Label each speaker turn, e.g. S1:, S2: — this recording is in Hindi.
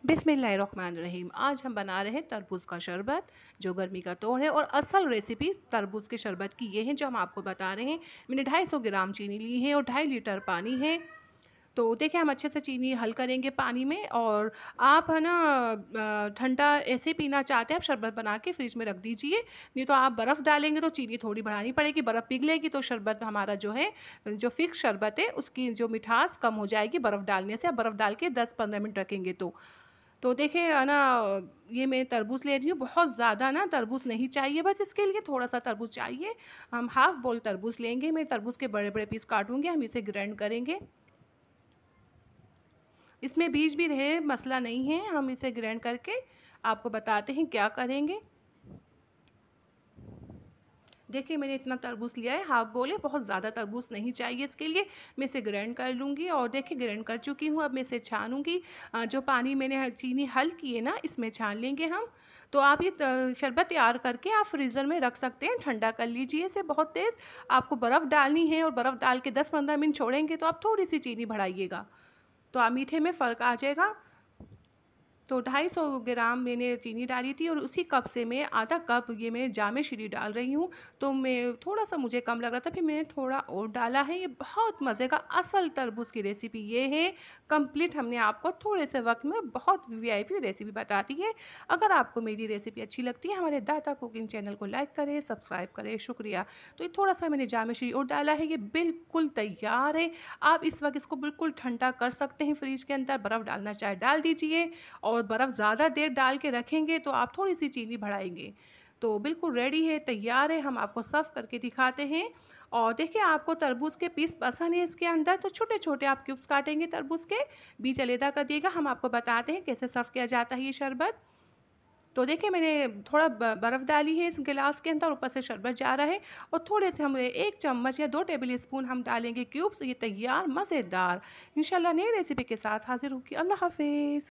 S1: बिस्मिल्लाहिर्रहमानिर्रहीम। आज हम बना रहे हैं तरबूज का शरबत, जो गर्मी का तोड़ है। और असल रेसिपी तरबूज के शरबत की ये है जो हम आपको बता रहे हैं। मैंने 250 ग्राम चीनी ली है और 2.5 लीटर पानी है। तो देखिए, हम अच्छे से चीनी हल करेंगे पानी में। और आप है ना ठंडा ऐसे पीना चाहते हैं, आप शरबत बना के फ्रिज में रख दीजिए। नहीं तो आप बर्फ़ डालेंगे तो चीनी थोड़ी बढ़ानी पड़ेगी, बर्फ़ पिघलेगी तो शरबत हमारा जो है, जो फिक्स शरबत है उसकी जो मिठास कम हो जाएगी बर्फ़ डालने से। आप बर्फ़ डाल के 10-15 मिनट रखेंगे तो देखिए है ना, ये मैं तरबूज़ ले रही हूँ। बहुत ज़्यादा ना तरबूज़ नहीं चाहिए, बस इसके लिए थोड़ा-सा तरबूज़ चाहिए। हम हाफ़ बोल तरबूज़ लेंगे। मैं तरबूज़ के बड़े-बड़े पीस काटूँगी, हम इसे ग्राइंड करेंगे। इसमें बीज भी रहे मसला नहीं है, हम इसे ग्राइंड करके आपको बताते हैं क्या करेंगे। देखिए, मैंने इतना तरबूज लिया है, हाफ बोल है, बहुत ज़्यादा तरबूज नहीं चाहिए इसके लिए। मैं इसे ग्राइंड कर लूँगी और देखिए ग्राइंड कर चुकी हूँ। अब मैं इसे छानूँगी। जो पानी मैंने चीनी हल की है ना, इसमें छान लेंगे हम। तो आप ये शरबत तैयार करके आप फ्रीज़र में रख सकते हैं, ठंडा कर लीजिए इसे बहुत तेज़। आपको बर्फ़ डालनी है और बर्फ़ डाल के 10-15 मिनट छोड़ेंगे तो आप थोड़ी-सी चीनी बढ़ाइएगा, तो मीठे में फ़र्क आ जाएगा। तो 250 ग्राम मैंने चीनी डाली थी और उसी कप से मैं आधा कप ये मैं जामे श्री डाल रही हूँ। तो मैं थोड़ा-सा मुझे कम लग रहा था, फिर मैंने थोड़ा और डाला है। ये बहुत मज़े का असल तरबूज की रेसिपी ये है। कंप्लीट हमने आपको थोड़े से वक़्त में बहुत वीआईपी रेसिपी बता दी है। अगर आपको मेरी रेसिपी अच्छी लगती है, हमारे दाता कुकिंग चैनल को लाइक करें, सब्सक्राइब करें, शुक्रिया। तो ये थोड़ा-सा मैंने जामे श्री और डाला है, ये बिल्कुल तैयार है। आप इस वक़्त इसको बिल्कुल ठंडा कर सकते हैं फ्रिज के अंदर, बर्फ़ डालना चाहे डाल दीजिए। और बर्फ़ ज़्यादा देर डाल के रखेंगे तो आप थोड़ी-सी चीनी बढ़ाएँगे। तो बिल्कुल रेडी है, तैयार है, हम आपको सर्व करके दिखाते हैं। और देखिए, आपको तरबूज के पीस पसंद है इसके अंदर तो छोटे-छोटे आप क्यूब्स काटेंगे तरबूज के, बीज अलग कर दिएगा। हम आपको बताते हैं कैसे सर्व किया जाता है ये शरबत। तो देखिए, मैंने थोड़ा बर्फ़ डाली है इस गिलास के अंदर, ऊपर से शरबत जा रहा है। और थोड़े से हम 1 चम्मच या 2 टेबल स्पून हम डालेंगे क्यूब्स। ये तैयार मज़ेदार इंशाल्लाह नई रेसिपी के साथ हाज़िर होंगी। अल्लाह हाफ़िज़।